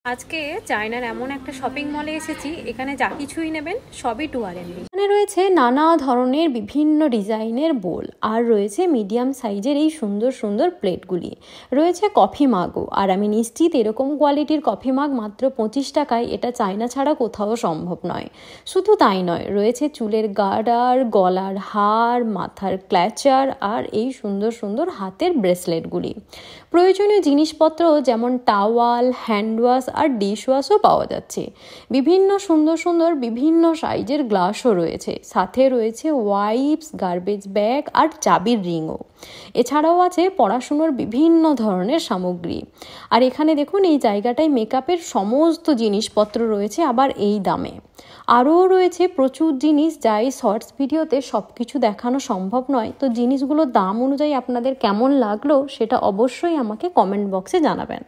আজকে চায়নার এমন একটা শপিং মলে এসেছি, এখানে যা কিছুই নেবেন সবই 2 RMB। এখানে রয়েছে নানা ধরনের বিভিন্ন ডিজাইনের বোল, আর রয়েছে মিডিয়াম সাইজের এই সুন্দর সুন্দর প্লেটগুলি, রয়েছে কফি মাগও। আর আমি নিশ্চিত এরকম কোয়ালিটির কফি মাগ মাত্র 25 টাকায় এটা চায়না ছাড়া কোথাও সম্ভব নয়। শুধু তাই নয়, রয়েছে চুলের গার্ডার, গলার হার, মাথার ক্ল্যাচার আর এই সুন্দর সুন্দর হাতের ব্রেসলেটগুলি। প্রয়োজনীয় জিনিসপত্র যেমন টাওয়াল, হ্যান্ড ওয়াশ আর ডিশ ওয়াশও পাওয়া যাচ্ছে। বিভিন্ন সুন্দর সুন্দর বিভিন্ন সাইজের গ্লাসও রয়েছে, সাথে রয়েছে ওয়াইপস, গার্বেজ ব্যাগ আর চাবির রিংও। এছাড়াও আছে পড়াশুনোর বিভিন্ন ধরনের সামগ্রী। আর এখানে দেখুন, এই জায়গাটায় মেকআপের সমস্ত জিনিসপত্র রয়েছে, আবার এই দামে। আরও রয়েছে প্রচুর জিনিস, যা এই শর্টস ভিডিওতে সব কিছু দেখানো সম্ভব নয়। তো জিনিসগুলোর দাম অনুযায়ী আপনাদের কেমন লাগলো সেটা অবশ্যই আমাকে কমেন্ট বক্সে জানাবেন।